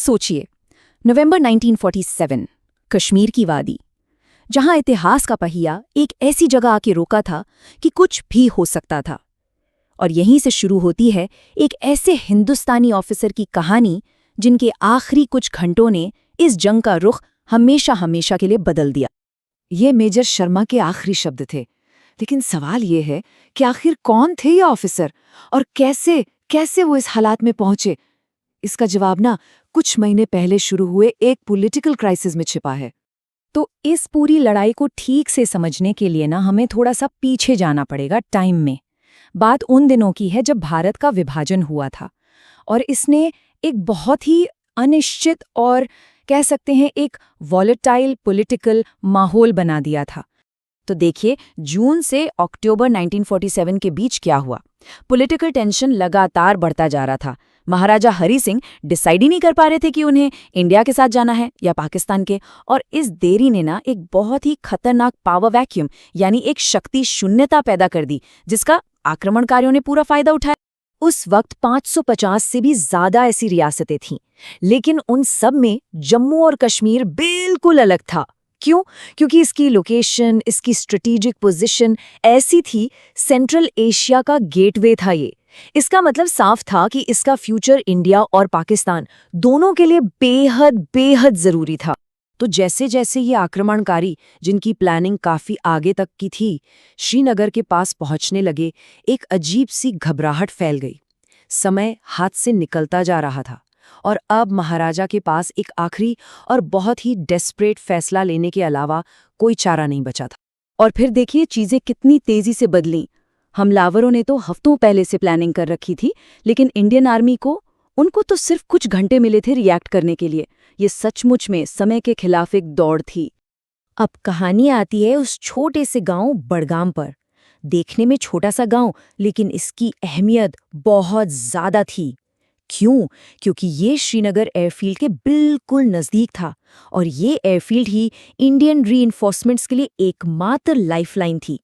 सोचिए, नवंबर 1947, कश्मीर की वादी, जहां इतिहास का पहिया एक ऐसी जगह आके रोका था कि कुछ भी हो सकता था। और यहीं से शुरू होती है एक ऐसे हिंदुस्तानी ऑफिसर की कहानी जिनके आखिरी कुछ घंटों ने इस जंग का रुख हमेशा हमेशा के लिए बदल दिया। ये मेजर शर्मा के आखिरी शब्द थे, लेकिन सवाल ये है कि आखिर कौन थे ये ऑफिसर और कैसे कैसे वो इस हालात में पहुंचे। इसका जवाब ना कुछ महीने पहले शुरू हुए एक पॉलिटिकल क्राइसिस में छिपा है। तो इस पूरी लड़ाई को ठीक से समझने के लिए ना हमें थोड़ा सा पीछे जाना पड़ेगा टाइम में। बात उन दिनों की है जब भारत का विभाजन हुआ था और इसने एक बहुत ही अनिश्चित और कह सकते हैं एक वॉलेटाइल पॉलिटिकल माहौल बना दिया था। तो देखिए, जून से अक्टूबर 1947 के बीच क्या हुआ। पॉलिटिकल टेंशन लगातार बढ़ता जा रहा था। महाराजा हरि सिंह डिसाइड ही नहीं कर पा रहे थे कि उन्हें इंडिया के साथ जाना है या पाकिस्तान के, और इस देरी ने ना एक बहुत ही खतरनाक पावर वैक्यूम यानी एक शक्ति शून्यता पैदा कर दी, जिसका आक्रमणकारियों ने पूरा फायदा उठाया। उस वक्त 550 से भी ज्यादा ऐसी रियासतें थीं, लेकिन उन सब में जम्मू और कश्मीर बिल्कुल अलग था। क्यों? क्योंकि इसकी लोकेशन, इसकी स्ट्रेटेजिक पोजीशन ऐसी थी, सेंट्रल एशिया का गेटवे था ये। इसका मतलब साफ था कि इसका फ्यूचर इंडिया और पाकिस्तान दोनों के लिए बेहद बेहद जरूरी था। तो जैसे जैसे ये आक्रमणकारी, जिनकी प्लानिंग काफी आगे तक की थी, श्रीनगर के पास पहुंचने लगे, एक अजीब सी घबराहट फैल गई। समय हाथ से निकलता जा रहा था और अब महाराजा के पास एक आखिरी और बहुत ही डेस्परेट फैसला लेने के अलावा कोई चारा नहीं बचा था। और फिर देखिए चीजें कितनी तेजी से बदलीं। हमलावरों ने तो हफ्तों पहले से प्लानिंग कर रखी थी, लेकिन इंडियन आर्मी को उनको तो सिर्फ कुछ घंटे मिले थे रिएक्ट करने के लिए। ये सचमुच में समय के खिलाफ एक दौड़ थी। अब कहानी आती है उस छोटे से गांव बड़गाम पर। देखने में छोटा सा गांव, लेकिन इसकी अहमियत बहुत ज्यादा थी। क्यों? क्योंकि ये श्रीनगर एयरफील्ड के बिल्कुल नजदीक था और ये एयरफील्ड ही इंडियन रीइंफोर्समेंट्स के लिए एकमात्र लाइफलाइन थी।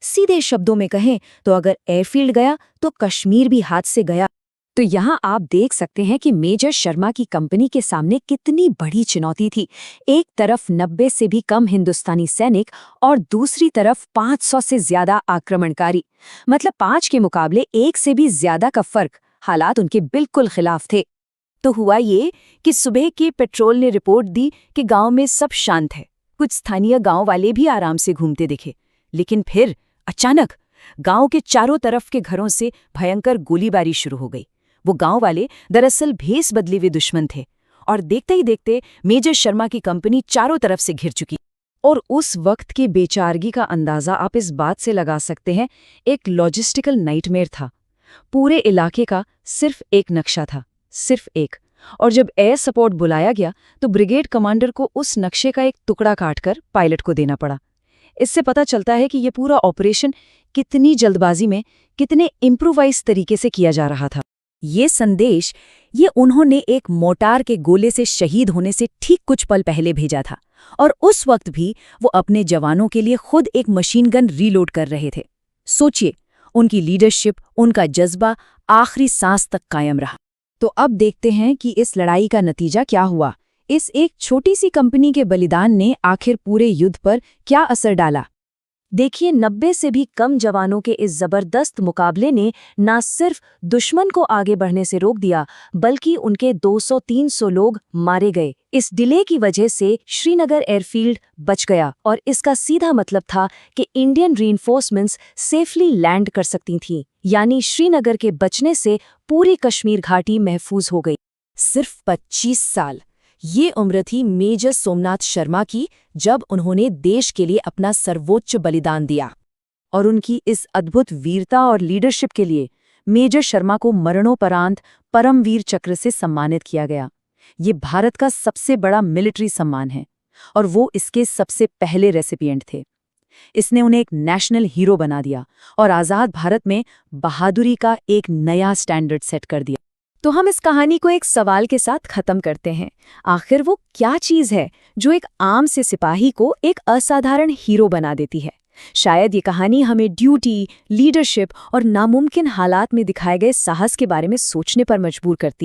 सीधे शब्दों में कहें तो अगर एयरफील्ड गया तो कश्मीर भी हाथ से गया। तो यहाँ आप देख सकते हैं कि मेजर शर्मा की कंपनी के सामने कितनी बड़ी चुनौती थी। एक तरफ 90 से भी कम हिंदुस्तानी सैनिक और दूसरी तरफ 500 से ज्यादा आक्रमणकारी। मतलब 5 के मुकाबले 1 से भी ज्यादा का फर्क। हालात उनके बिल्कुल खिलाफ थे। तो हुआ ये कि सुबह के पेट्रोल ने रिपोर्ट दी कि गांव में सब शांत है। कुछ स्थानीय गांव वाले भी आराम से घूमते दिखे, लेकिन फिर अचानक गांव के चारों तरफ के घरों से भयंकर गोलीबारी शुरू हो गई। वो गांव वाले दरअसल भेस बदले हुए दुश्मन थे और देखते ही देखते मेजर शर्मा की कंपनी चारों तरफ से घिर चुकी। और उस वक्त की बेचारगी का अंदाजा आप इस बात से लगा सकते हैं, एक लॉजिस्टिकल नाइटमेयर था। पूरे इलाके का सिर्फ एक नक्शा था, सिर्फ एक। और जब एयर सपोर्ट बुलाया गया तो ब्रिगेड कमांडर को उस नक्शे का एक टुकड़ा काटकर पायलट को देना पड़ा। इससे पता चलता है कि यह पूरा ऑपरेशन कितनी जल्दबाजी में, कितने इम्प्रोवाइज तरीके से किया जा रहा था। ये संदेश उन्होंने एक मोटार के गोले से शहीद होने से ठीक कुछ पल पहले भेजा था, और उस वक्त भी वो अपने जवानों के लिए खुद एक मशीन गन रीलोड कर रहे थे। सोचिए, उनकी लीडरशिप, उनका जज्बा आखिरी सांस तक कायम रहा। तो अब देखते हैं कि इस लड़ाई का नतीजा क्या हुआ। इस एक छोटी सी कंपनी के बलिदान ने आखिर पूरे युद्ध पर क्या असर डाला। देखिए, 90 से भी कम जवानों के इस जबरदस्त मुकाबले ने न सिर्फ दुश्मन को आगे बढ़ने से रोक दिया, बल्कि उनके 200-300 लोग मारे गए। इस डिले की वजह से श्रीनगर एयरफील्ड बच गया और इसका सीधा मतलब था कि इंडियन रीइंफोर्समेंट्स सेफली लैंड कर सकती थीं। यानी श्रीनगर के बचने से पूरी कश्मीर घाटी महफूज हो गई। सिर्फ 25 साल, ये उम्र थी मेजर सोमनाथ शर्मा की, जब उन्होंने देश के लिए अपना सर्वोच्च बलिदान दिया। और उनकी इस अद्भुत वीरता और लीडरशिप के लिए मेजर शर्मा को मरणोपरांत परमवीर चक्र से सम्मानित किया गया। ये भारत का सबसे बड़ा मिलिट्री सम्मान है और वो इसके सबसे पहले रेसिपिएंट थे। इसने उन्हें एक नेशनल हीरो बना दिया और आज़ाद भारत में बहादुरी का एक नया स्टैंडर्ड सेट कर दिया। तो हम इस कहानी को एक सवाल के साथ खत्म करते हैं। आखिर वो क्या चीज़ है जो एक आम से सिपाही को एक असाधारण हीरो बना देती है? शायद ये कहानी हमें ड्यूटी, लीडरशिप और नामुमकिन हालात में दिखाए गए साहस के बारे में सोचने पर मजबूर करती है।